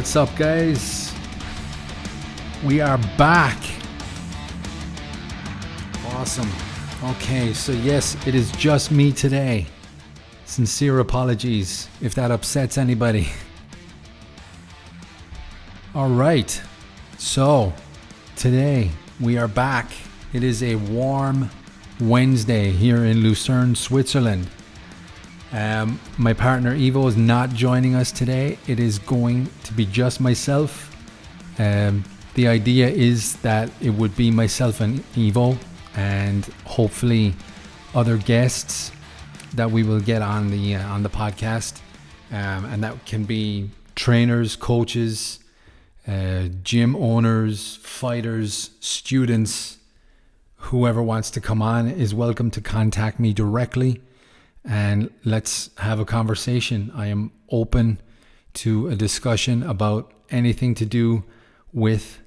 What's up, guys? We are back. Awesome. Okay, so yes, it is just me today. Sincere apologies if that upsets anybody. All right, so today we are back. It is a warm Wednesday here in Lucerne, Switzerland. My partner Ivo is not joining us today. It is going to be just myself. The idea is that it would be myself and Ivo, and hopefully other guests that we will get on the podcast, and that can be trainers, coaches, gym owners, fighters, students. Whoever wants to come on is welcome to contact me directly, and let's have a conversation. I am open to a discussion about anything to do with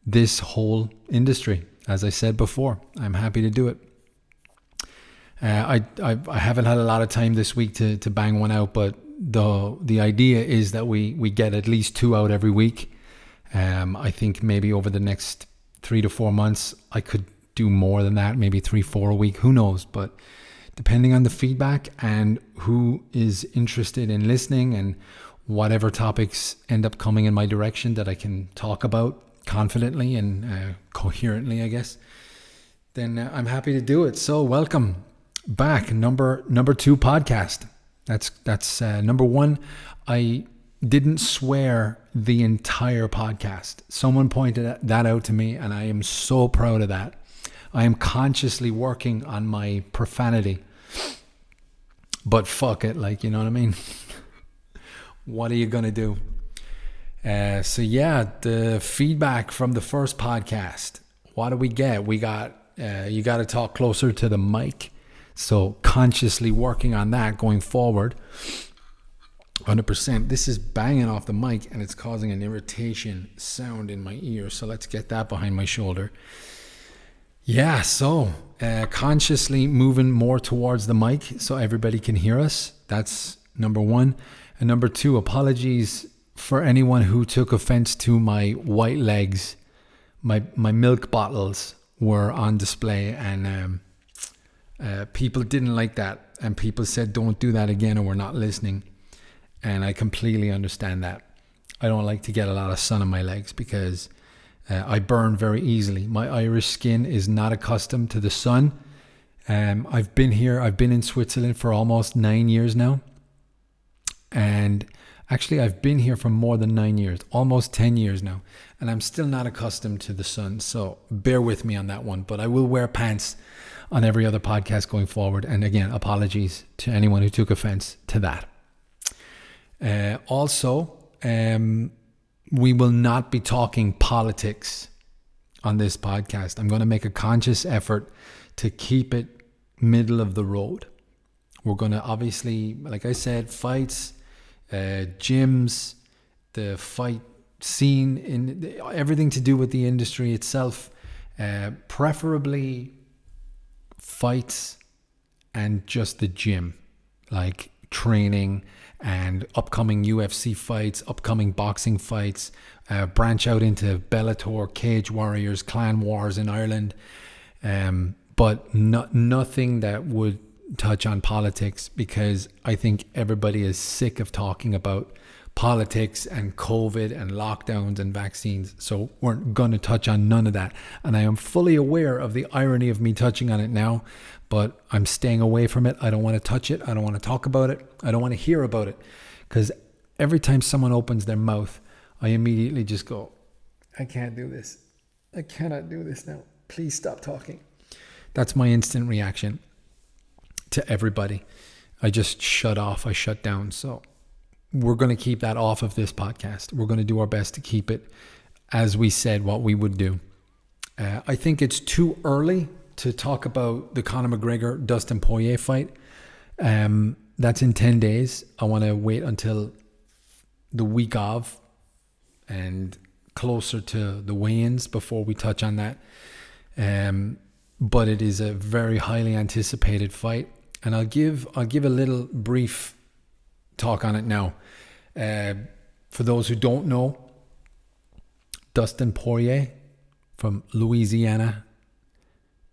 this whole industry. As I said before, I'm happy to do it. I haven't had a lot of time this week to bang one out, but the idea is that we get at least 2 out every week. I think maybe over the next 3 to 4 months, I could do more than that, maybe 3-4 a week, who knows? But depending on the feedback and who is interested in listening and whatever topics end up coming in my direction that I can talk about confidently and coherently, I guess, then I'm happy to do it. So welcome back, number 2 podcast. That's number 1. I didn't swear the entire podcast. Someone pointed that out to me, and I am so proud of that. I am consciously working on my profanity, but fuck it, like, you know what I mean? What are you gonna do? So yeah, the feedback from the first podcast. What do we get? We got you got to talk closer to the mic. So consciously working on that going forward. 100%. This is banging off the mic and it's causing an irritation sound in my ear. So let's get that behind my shoulder. Yeah, so consciously moving more towards the mic so everybody can hear us. That's number 1. And number 2, apologies for anyone who took offense to my white legs. My milk bottles were on display, and people didn't like that. And people said, don't do that again or we're not listening. And I completely understand that. I don't like to get a lot of sun on my legs because I burn very easily. My Irish skin is not accustomed to the sun. I've been in Switzerland for almost 9 years now. And actually, I've been here for more than 9 years, almost 10 years now. And I'm still not accustomed to the sun. So bear with me on that one. But I will wear pants on every other podcast going forward. And again, apologies to anyone who took offense to that. Also, we will not be talking politics on this podcast. I'm going to make a conscious effort to keep it middle of the road. We're going to obviously, like I said, fights, gyms, the fight scene, in everything to do with the industry itself, preferably fights and just the gym, like training and upcoming UFC fights, upcoming boxing fights, branch out into Bellator, Cage Warriors, Clan Wars in Ireland, but nothing that would touch on politics, because I think everybody is sick of talking about politics and COVID and lockdowns and vaccines. So we're going to touch on none of that. And I am fully aware of the irony of me touching on it now, but I'm staying away from it. I don't want to touch it. I don't want to talk about it. I don't want to hear about it, because every time someone opens their mouth, I immediately just go, I can't do this. I cannot do this now. Please stop talking. That's my instant reaction to everybody. I just shut off. I shut down. So we're going to keep that off of this podcast. We're going to do our best to keep it as we said what we would do. I think it's too early to talk about the Conor McGregor Dustin Poirier fight. That's in 10 days. I want to wait until the week of and closer to the weigh-ins before we touch on that. But it is a very highly anticipated fight, and I'll give a little brief talk on it now. For those who don't know, Dustin Poirier from Louisiana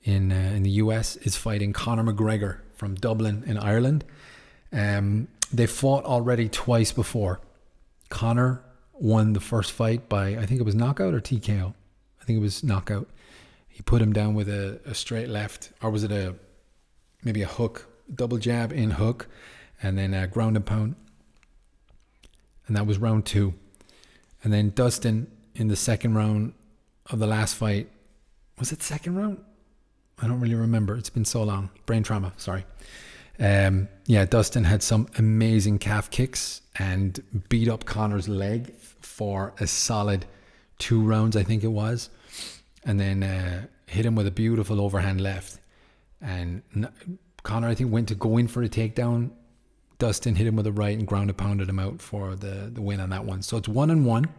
in the US is fighting Conor McGregor from Dublin in Ireland. They fought already twice before. Conor won the first fight by, I think it was knockout or TKO. I think it was knockout. He put him down with a straight left, or was it maybe a hook, double jab in hook, and then a ground and pound. And that was round 2. And then Dustin in the second round of the last fight, was it second round? I don't really remember. It's been so long. Brain trauma, sorry. Dustin had some amazing calf kicks and beat up Conor's leg for a solid 2 rounds, I think it was. And then hit him with a beautiful overhand left. And Conor, I think, went to go in for a takedown. Dustin hit him with a right and ground and pounded him out for the win on that one. So it's 1-1.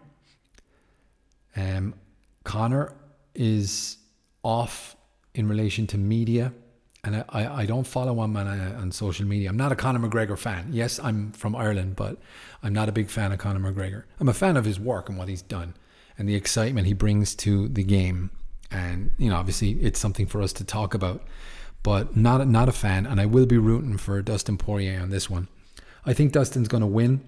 Conor is off in relation to media, and I don't follow him on social media. I'm not a Conor McGregor fan. Yes, I'm from Ireland, but I'm not a big fan of Conor McGregor. I'm a fan of his work and what he's done and the excitement he brings to the game. And, obviously it's something for us to talk about, but not a fan. And I will be rooting for Dustin Poirier on this one. I think Dustin's going to win.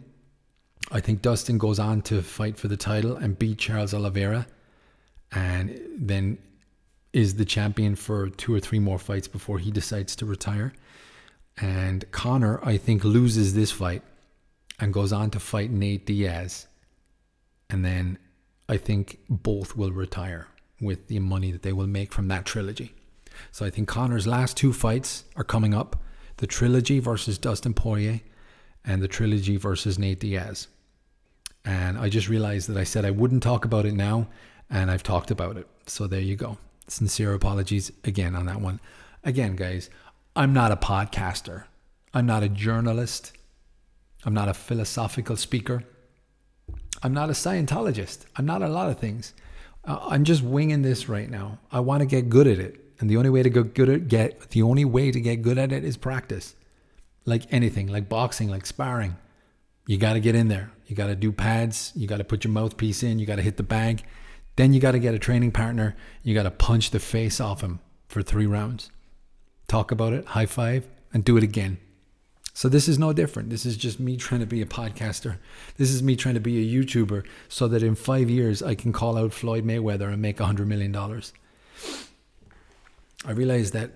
I think Dustin goes on to fight for the title and beat Charles Oliveira, and then is the champion for 2 or 3 more fights before he decides to retire. And Conor, I think, loses this fight and goes on to fight Nate Diaz. And then I think both will retire with the money that they will make from that trilogy. So I think Conor's last 2 fights are coming up. The trilogy versus Dustin Poirier and the trilogy versus Nate Diaz. And I just realized that I said I wouldn't talk about it now, and I've talked about it. So there you go. Sincere apologies again on that one. Again, guys, I'm not a podcaster. I'm not a journalist. I'm not a philosophical speaker. I'm not a Scientologist. I'm not a lot of things. I'm just winging this right now. I want to get good at it. And the only way to get good at it is practice. Like anything, like boxing, like sparring. You got to get in there. You got to do pads. You got to put your mouthpiece in. You got to hit the bag. Then you got to get a training partner. You got to punch the face off him for 3 rounds. Talk about it, high five, and do it again. So this is no different. This is just me trying to be a podcaster. This is me trying to be a YouTuber so that in 5 years I can call out Floyd Mayweather and make $100 million. I realize that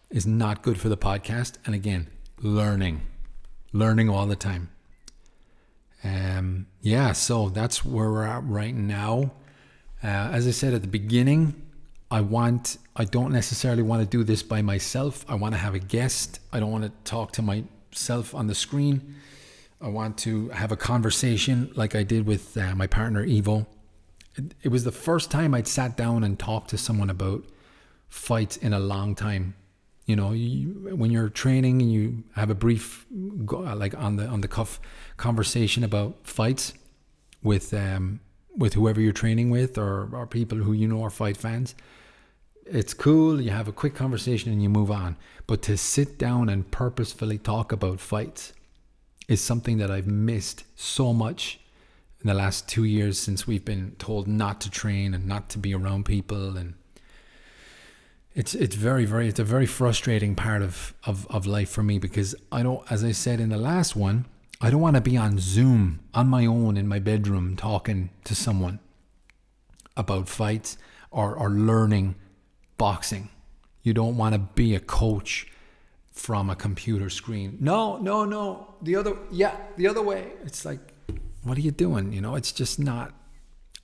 is not good for the podcast. And again, learning all the time. So that's where we're at right now. As I said at the beginning, I don't necessarily want to do this by myself. I want to have a guest. I don't want to talk to myself on the screen. I want to have a conversation like I did with my partner, Evo. It was the first time I'd sat down and talked to someone about fights in a long time. When you're training and you have a brief, like on the cuff conversation about fights with whoever you're training with or people who are fight fans, it's cool. You have a quick conversation and you move on. But to sit down and purposefully talk about fights is something that I've missed so much in the last 2 years since we've been told not to train and not to be around people. And it's a very frustrating part of life for me, because I don't, as I said in the last one, I don't want to be on Zoom on my own in my bedroom talking to someone about fights or learning boxing. You don't want to be a coach from a computer screen. No. The other way. It's like, what are you doing? It's just not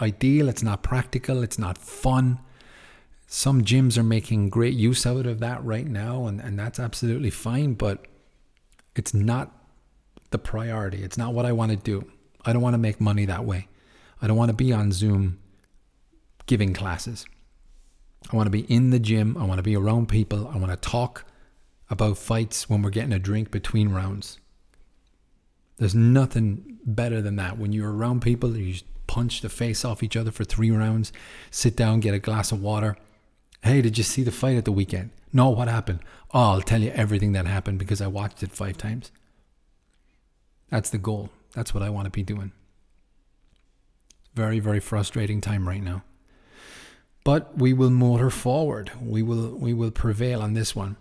ideal. It's not practical. It's not fun. Some gyms are making great use out of that right now, and that's absolutely fine, but it's not the priority. It's not what I want to do. I don't want to make money that way. I don't want to be on Zoom giving classes. I want to be in the gym. I want to be around people. I want to talk about fights when we're getting a drink between rounds. There's nothing better than that. When you're around people, you just punch the face off each other for 3 rounds, sit down, get a glass of water. Hey, did you see the fight at the weekend? No, what happened? Oh, I'll tell you everything that happened because I watched it 5 times. That's the goal. That's what I want to be doing. Very, very frustrating time right now. But we will motor forward. We will prevail on this one.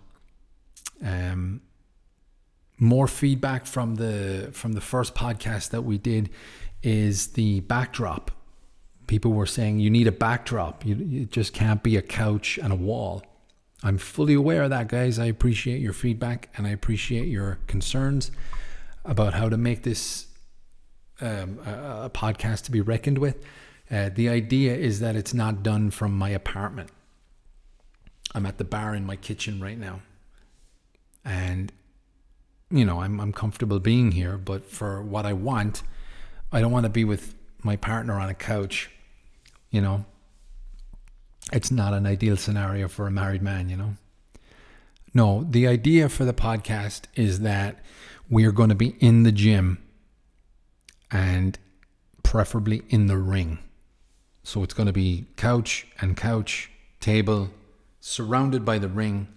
More feedback from the first podcast that we did is the backdrop. People were saying you need a backdrop. You just can't be a couch and a wall. I'm fully aware of that, guys. I appreciate your feedback and I appreciate your concerns about how to make this a podcast to be reckoned with. The idea is that it's not done from my apartment. I'm at the bar in my kitchen right now. And, I'm comfortable being here. But for what I want, I don't want to be with my partner on a couch. It's not an ideal scenario for a married man, No, the idea for the podcast is that we are going to be in the gym and preferably in the ring. So it's going to be couch and couch, table, surrounded by the ring,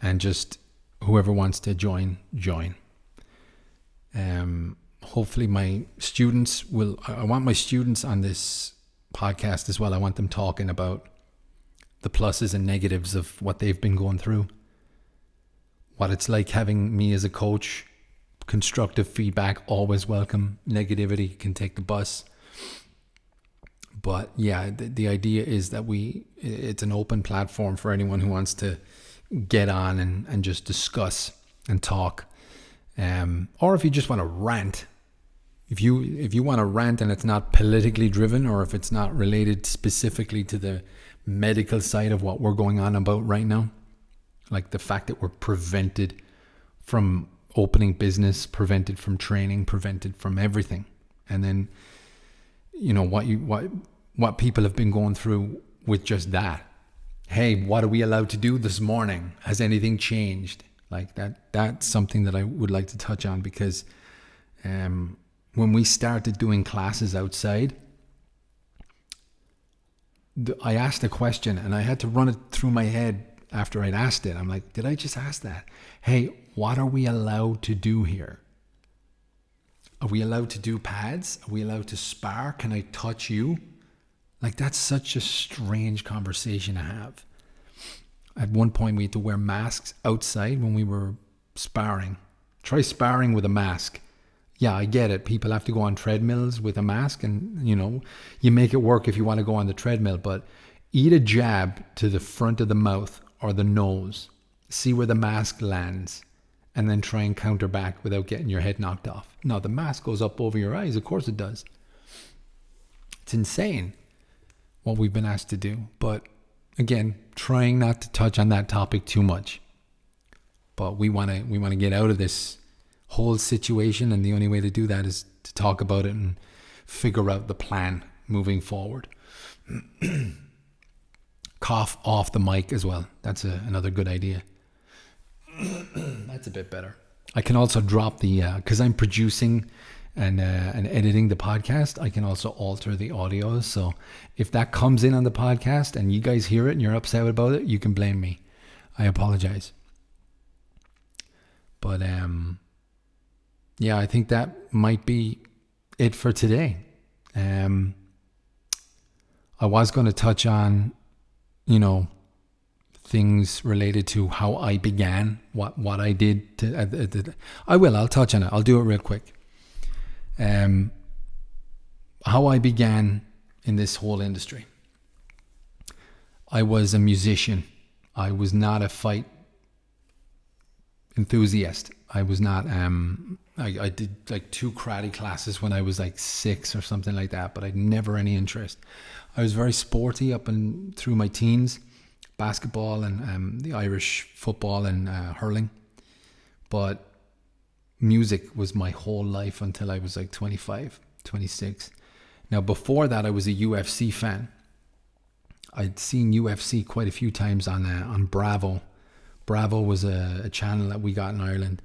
and just whoever wants to join. Hopefully my students I want my students on this podcast as well. I want them talking about the pluses and negatives of what they've been going through, what it's like having me as a coach. Constructive feedback, always welcome. Negativity can take the bus. But yeah, the idea is that it's an open platform for anyone who wants to get on and just discuss and talk. Or if you just want to rant, if you want to rant and it's not politically driven, or if it's not related specifically to the medical side of what we're going on about right now, like the fact that we're prevented from opening business, prevented from training, prevented from everything. And then, what people have been going through with just that. Hey, what are we allowed to do this morning? Has anything changed? Like that's something that I would like to touch on, because when we started doing classes outside, I asked a question and I had to run it through my head after I'd asked it. I'm like, did I just ask that? Hey, what are we allowed to do here? Are we allowed to do pads? Are we allowed to spar? Can I touch you? Like, that's such a strange conversation to have. At one point, we had to wear masks outside when we were sparring. Try sparring with a mask. Yeah, I get it. People have to go on treadmills with a mask, and, you make it work if you want to go on the treadmill, but eat a jab to the front of the mouth or the nose. See where the mask lands, and then try and counter back without getting your head knocked off. No, the mask goes up over your eyes. Of course it does. It's insane what we've been asked to do. But again, trying not to touch on that topic too much. But we want to get out of this whole situation, and the only way to do that is to talk about it and figure out the plan moving forward. Cough off the mic as well. That's another good idea. That's a bit better. I can also drop the because I'm producing and editing the podcast, I can also alter the audio. So if that comes in on the podcast and you guys hear it and you're upset about it, you can blame me. I apologize. But yeah, I think that might be it for today. I was going to touch on, things related to how I began, what I did. I'll touch on it. I'll do it real quick. How I began in this whole industry. I was a musician. I was not a fight enthusiast. I was not, I did like 2 karate classes when I was like 6 or something like that, but I had never any interest. I was very sporty up and through my teens, basketball and the Irish football and hurling. But music was my whole life until I was like 25, 26. Now before that, I was a UFC fan. I'd seen UFC quite a few times on Bravo. Bravo was a channel that we got in Ireland.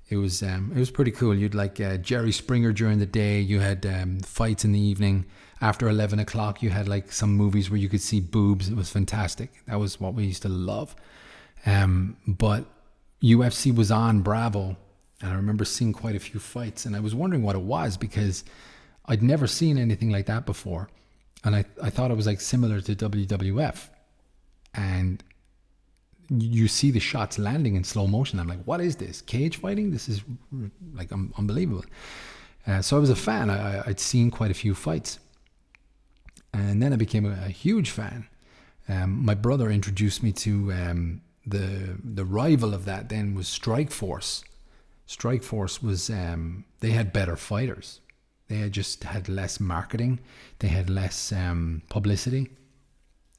It was pretty cool. You'd like Jerry Springer during the day. You had fights in the evening. After 11 o'clock, you had like some movies where you could see boobs. It was fantastic. That was what we used to love. But UFC was on Bravo, and I remember seeing quite a few fights, and I was wondering what it was because I'd never seen anything like that before. And I thought it was like similar to WWF. And you see the shots landing in slow motion. I'm like, what is this? Cage fighting? This is like unbelievable. So I was a fan. I'd seen quite a few fights. And then I became a huge fan. My brother introduced me to the rival of that then was Strikeforce. Strikeforce was, they had better fighters. They had just had less marketing. They had less publicity.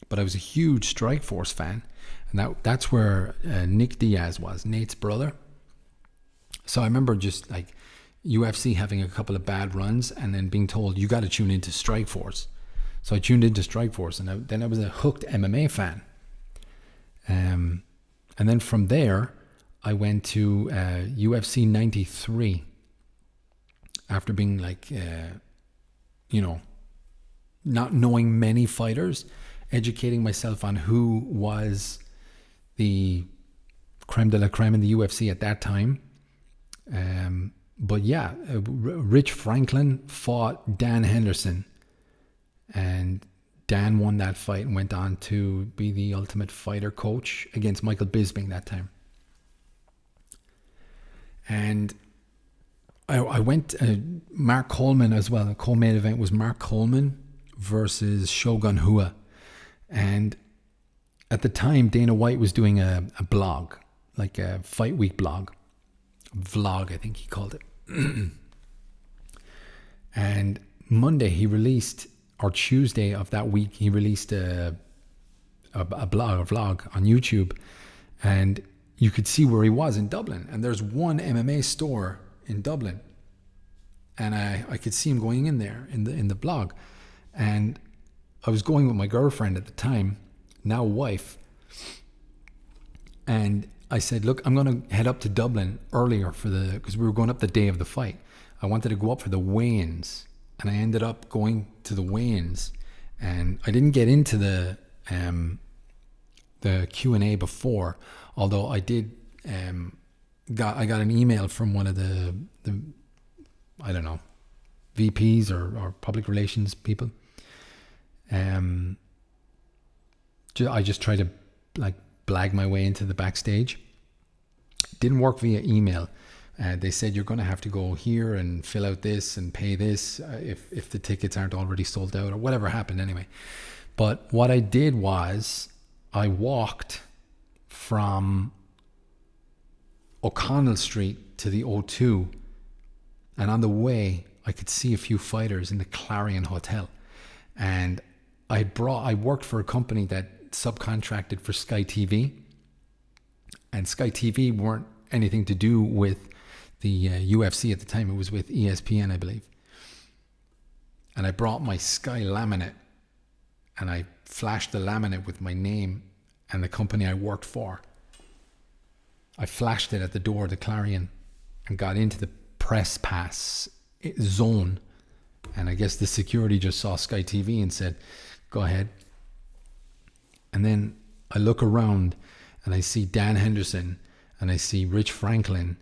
But I was a huge Strikeforce fan. And that's where Nick Diaz was, Nate's brother. So I remember just like UFC having a couple of bad runs and then being told, you got to tune into Strikeforce. So I tuned into Strikeforce, and then I was a hooked MMA fan. And then from there, I went to UFC 93 after being like, not knowing many fighters, educating myself on who was the creme de la creme in the UFC at that time. But yeah, Rich Franklin fought Dan Henderson, and Dan won that fight and went on to be the Ultimate Fighter coach against Michael Bisping that time. And I went Mark Coleman as well. The co-main event was Mark Coleman versus Shogun Rua. And at the time, Dana White was doing a blog, like a Fight Week blog. Vlog, I think he called it. And Monday he released, or Tuesday of that week, he released a vlog on YouTube, and you could see where he was in Dublin. And there's one MMA store in Dublin, and I could see him going in there in the blog. And I was going with my girlfriend at the time, now wife, and I said, look, I'm going to head up to Dublin earlier because we were going up the day of the fight. I wanted to go up for the weigh-ins, and I ended up going to the weigh-ins, and I didn't get into the Q&A before, although I did. I got an email from one of the I don't know, VPs or public relations people. I just tried to like blag my way into the backstage. Didn't work via email. They said you're going to have to go here and fill out this and pay this if the tickets aren't already sold out, or whatever happened anyway. But what I did was I walked from O'Connell Street to the O2, and on the way I could see a few fighters in the Clarion Hotel. And I worked for a company that subcontracted for Sky TV, and Sky TV weren't anything to do with the UFC at the time. It was with ESPN, I believe. And I brought my Sky laminate, and I flashed the laminate with my name and the company I worked for. I flashed it at the door of the Clarion and got into the press pass zone. And I guess the security just saw Sky TV and said, go ahead. And then I look around and I see Dan Henderson, and I see Rich Franklin,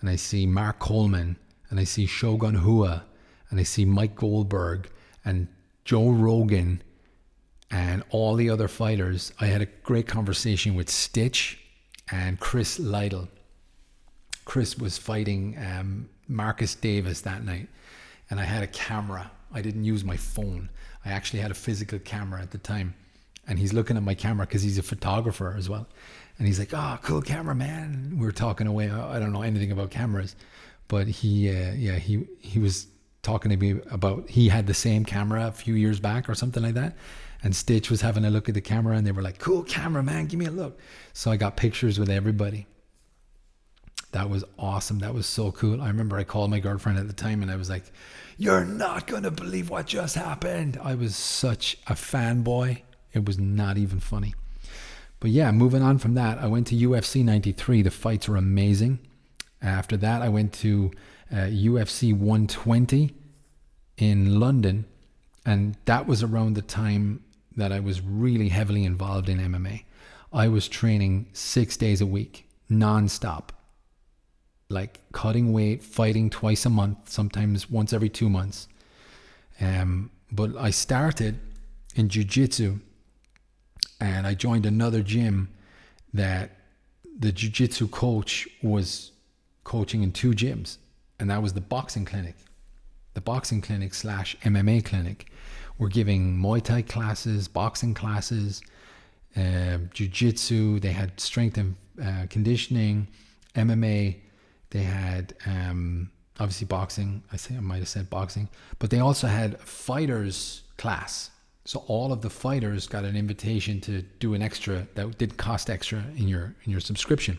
and I see Mark Coleman, and I see Shogun Rua, and I see Mike Goldberg and Joe Rogan and all the other fighters. I had a great conversation with Stitch and Chris Lytle. Chris was fighting Marcus Davis that night, and I had a camera. I didn't use my phone. I actually had a physical camera at the time, and he's looking at my camera because he's a photographer as well. And he's like, "Oh, cool camera, man." We were talking away. I don't know anything about cameras, but he was talking to me about, he had the same camera a few years back or something like that. And Stitch was having a look at the camera, and they were like, "Cool camera, man, give me a look." So I got pictures with everybody. That was awesome. That was so cool. I remember I called my girlfriend at the time, and I was like, "You're not going to believe what just happened." I was such a fanboy. It was not even funny. But yeah, moving on from that, I went to UFC 93. The fights were amazing. After that, I went to UFC 120 in London. And that was around the time that I was really heavily involved in MMA. I was training 6 days a week, non-stop. Like cutting weight, fighting twice a month, sometimes once every 2 months. But I started in jiu-jitsu, and I joined another gym that the jiu-jitsu coach was coaching in 2 gyms, and that was the boxing clinic. The boxing clinic / MMA clinic. We're giving Muay Thai classes, boxing classes, jiu-jitsu. They had strength and conditioning, MMA. They had obviously boxing. I might have said boxing, but they also had fighters class. So all of the fighters got an invitation to do an extra that didn't cost extra in your subscription.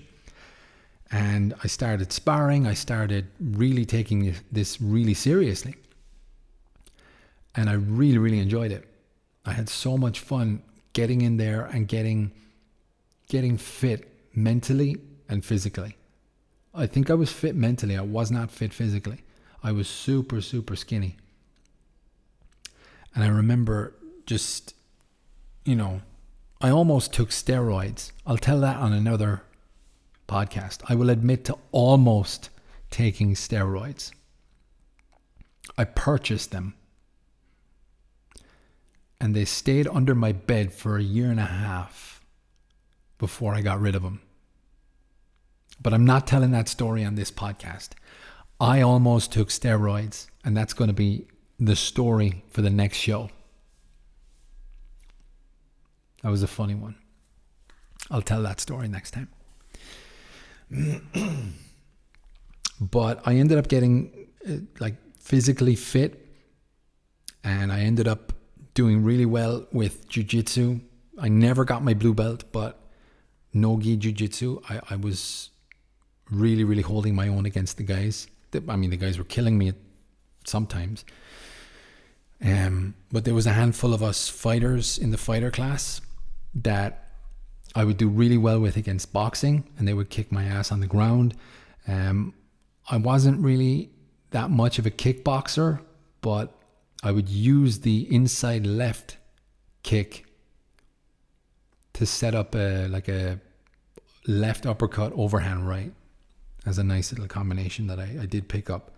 And I started sparring. I started really taking this really seriously. And I really, really enjoyed it. I had so much fun getting in there and getting fit mentally and physically. I think I was fit mentally. I was not fit physically. I was super, super skinny. And I remember just, I almost took steroids. I'll tell that on another podcast. I will admit to almost taking steroids. I purchased them. And they stayed under my bed for 1.5 years before I got rid of them. But I'm not telling that story on this podcast. I almost took steroids, and that's going to be the story for the next show. That was a funny one. I'll tell that story next time. But I ended up getting physically fit, and I ended up doing really well with jiu-jitsu. I never got my blue belt, but no-gi jiu-jitsu, I was really, really holding my own against the guys. The guys were killing me sometimes. But there was a handful of us fighters in the fighter class that I would do really well with against boxing, and they would kick my ass on the ground. I wasn't really that much of a kickboxer, but I would use the inside left kick to set up a left uppercut overhand right as a nice little combination that I did pick up.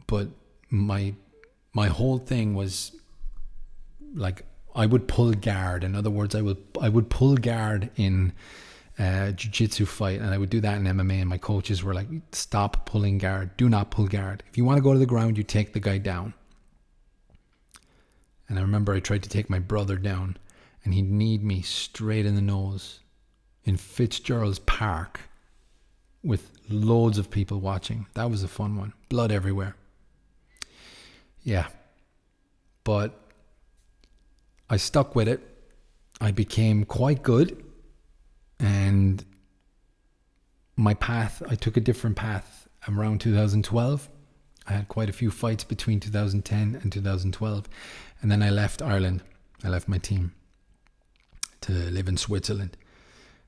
But my whole thing was I would pull guard. In other words, I would pull guard in jiu-jitsu fight, and I would do that in MMA, and my coaches were like, stop pulling guard, do not pull guard. If you want to go to the ground, you take the guy down. And I remember I tried to take my brother down, and he kneed me straight in the nose in Fitzgerald's Park with loads of people watching. That was a fun one. Blood everywhere. Yeah. But I stuck with it. I became quite good. And my path, I took a different path around 2012. I had quite a few fights between 2010 and 2012. And then I left Ireland. I left my team to live in Switzerland.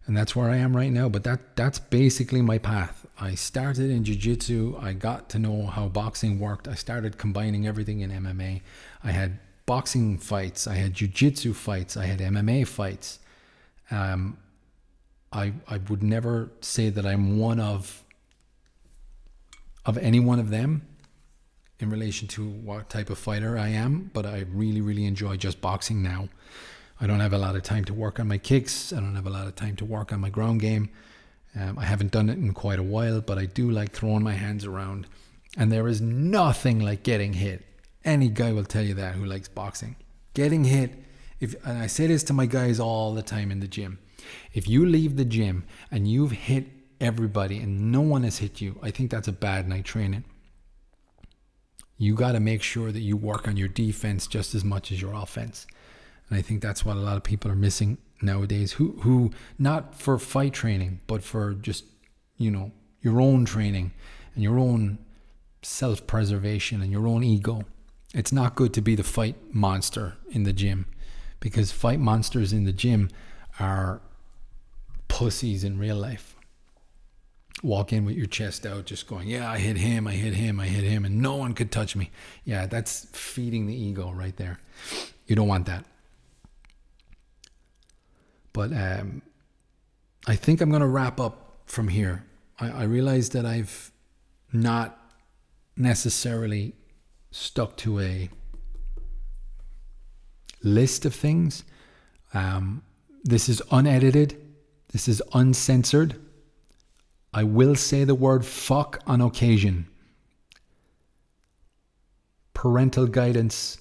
And that's where I am right now. But that's basically my path. I started in jiu-jitsu. I got to know how boxing worked. I started combining everything in MMA. I had boxing fights. I had jiu-jitsu fights. I had MMA fights. I would never say that I'm one of any one of them in relation to what type of fighter I am, but I really, really enjoy just boxing now. I don't have a lot of time to work on my kicks. I don't have a lot of time to work on my ground game. I haven't done it in quite a while, but I do like throwing my hands around. And there is nothing like getting hit. Any guy will tell you that who likes boxing. Getting hit, and I say this to my guys all the time in the gym. If you leave the gym and you've hit everybody and no one has hit you, I think that's a bad night training. You got to make sure that you work on your defense just as much as your offense. And I think that's what a lot of people are missing nowadays, who not for fight training, but for just, your own training and your own self-preservation and your own ego. It's not good to be the fight monster in the gym, because fight monsters in the gym are pussies in real life. Walk in with your chest out, just going, yeah, I hit him, and no one could touch me. Yeah, that's feeding the ego right there. You don't want that. But I think I'm going to wrap up from here. I realize that I've not necessarily stuck to list of things. This is unedited. This is uncensored. I will say the word fuck on occasion. Parental guidance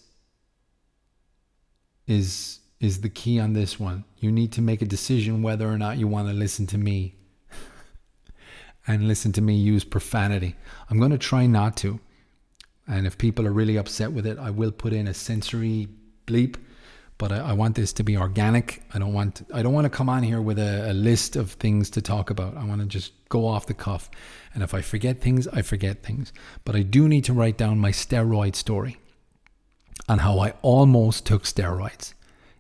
is the key on this one. You need to make a decision whether or not you want to listen to me and listen to me use profanity. I'm going to try not to. And if people are really upset with it, I will put in a sensory bleep. But I want this to be organic. I don't want to come on here with a list of things to talk about. I want to just go off the cuff. And if I forget things, I forget things. But I do need to write down my steroid story on how I almost took steroids.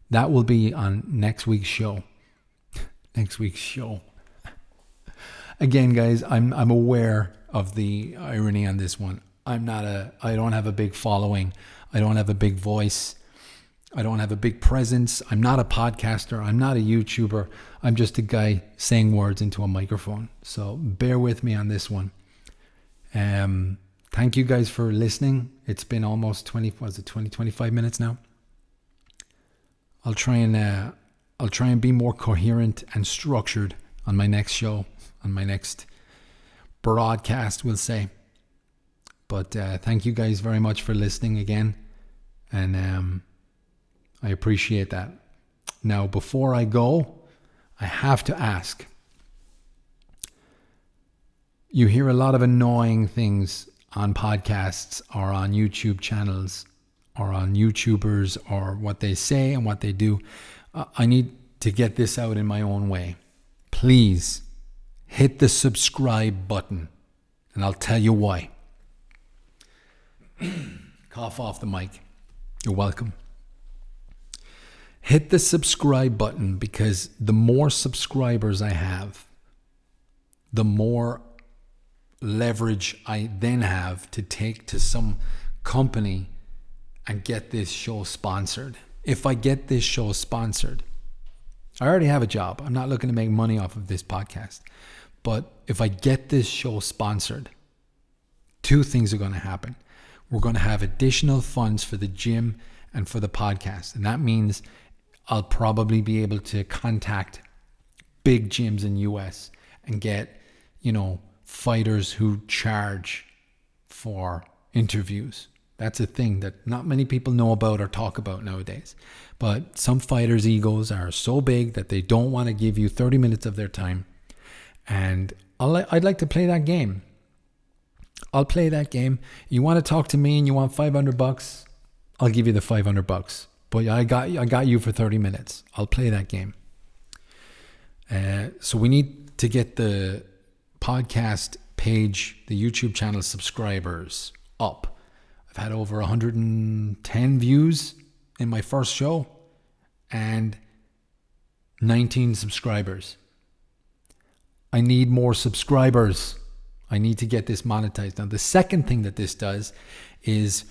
That will be on next week's show. Next week's show. Again, guys, I'm aware of the irony on this one. I don't have a big following. I don't have a big voice. I don't have a big presence. I'm not a podcaster. I'm not a YouTuber. I'm just a guy saying words into a microphone. So bear with me on this one. Thank you guys for listening. It's been almost 25 minutes now. I'll try and be more coherent and structured on my next show, on my next broadcast, we'll say. But thank you guys very much for listening again. And I appreciate that. Now, before I go, I have to ask. You hear a lot of annoying things on podcasts or on YouTube channels or on YouTubers or what they say and what they do. I need to get this out in my own way. Please hit the subscribe button, and I'll tell you why. Cough off the mic. You're welcome. Hit the subscribe button, because the more subscribers I have, the more leverage I then have to take to some company and get this show sponsored. If I get this show sponsored, I already have a job. I'm not looking to make money off of this podcast. But if I get this show sponsored, two things are going to happen. We're going to have additional funds for the gym and for the podcast. And that means I'll probably be able to contact big gyms in US and get, fighters who charge for interviews. That's a thing that not many people know about or talk about nowadays. But some fighters' egos are so big that they don't want to give you 30 minutes of their time. And I'd like to play that game. I'll play that game. You want to talk to me and you want $500? I'll give you the $500. But I got you for 30 minutes. I'll play that game. So we need to get the podcast page, the YouTube channel subscribers up. I've had over 110 views in my first show and 19 subscribers. I need more subscribers. I need to get this monetized. Now, the second thing that this does is,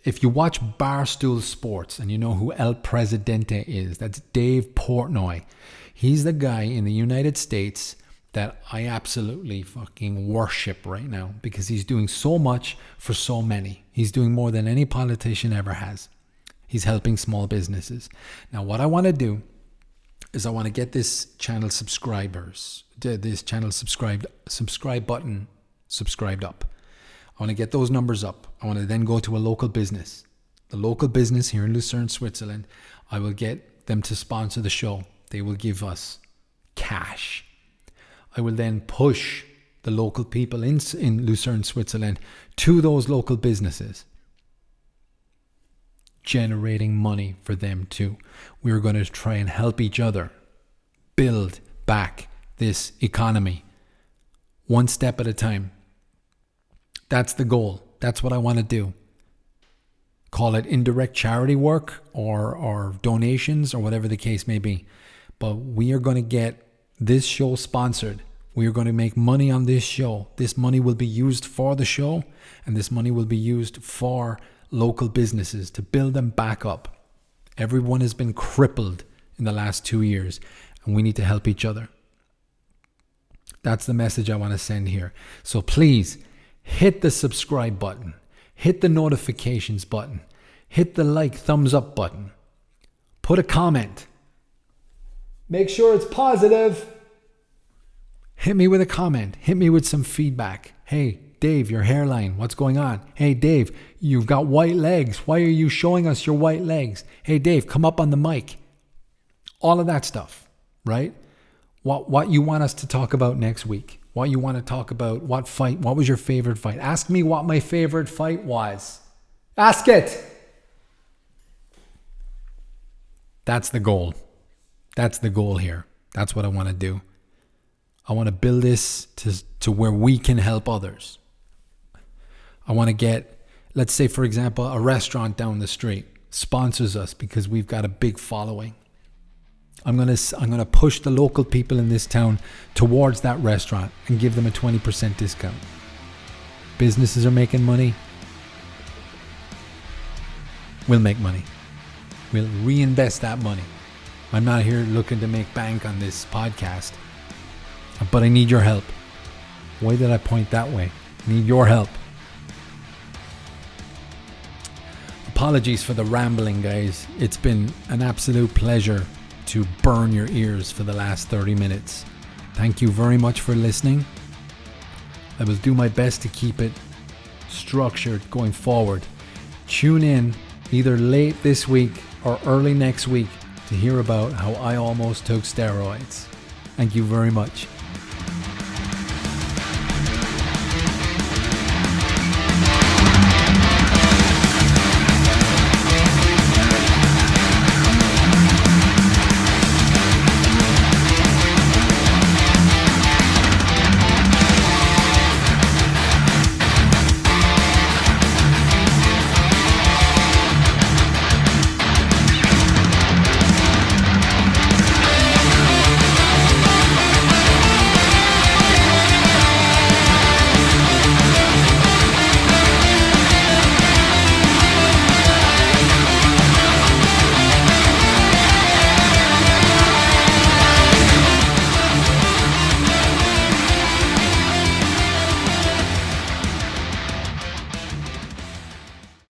if you watch Barstool Sports and you know who El Presidente is, that's Dave Portnoy. He's the guy in the United States that I absolutely fucking worship right now, because he's doing so much for so many. He's doing more than any politician ever has. He's helping small businesses. Now, what I want to do is I want to get this channel subscribe button subscribed up. I want to get those numbers up. I want to then go to a local business. The local business here in Lucerne, Switzerland, I will get them to sponsor the show. They will give us cash. I will then push the local people in Lucerne, Switzerland to those local businesses, generating money for them too. We're going to try and help each other build back this economy one step at a time. That's the goal. That's what I want to do. Call it indirect charity work or donations or whatever the case may be. But we are going to get this show sponsored. We are going to make money on this show. This money will be used for the show, and this money will be used for local businesses to build them back up. Everyone has been crippled in the last 2 years, and we need to help each other. That's the message I want to send here. So please hit the subscribe button, hit the notifications button, hit the thumbs up button. Put a comment. Make sure it's positive. Hit me with a comment. Hit me with some feedback. Hey, Dave, your hairline, what's going on? Hey, Dave, you've got white legs. Why are you showing us your white legs? Hey, Dave, come up on the mic. All of that stuff, right? What you want us to talk about next week. What you want to talk about. What fight. What was your favorite fight? Ask me what my favorite fight was. Ask it. That's the goal. That's the goal here. That's what I want to do. I want to build this to where we can help others. I want to get, let's say, for example, a restaurant down the street sponsors us because we've got a big following. I'm gonna push the local people in this town towards that restaurant and give them a 20% discount. Businesses are making money. We'll make money. We'll reinvest that money. I'm not here looking to make bank on this podcast, but I need your help. Why did I point that way? I need your help. Apologies for the rambling, guys. It's been an absolute pleasure to burn your ears for the last 30 minutes. Thank you very much for listening. I will do my best to keep it structured going forward. Tune in either late this week or early next week to hear about how I almost took steroids. Thank you very much.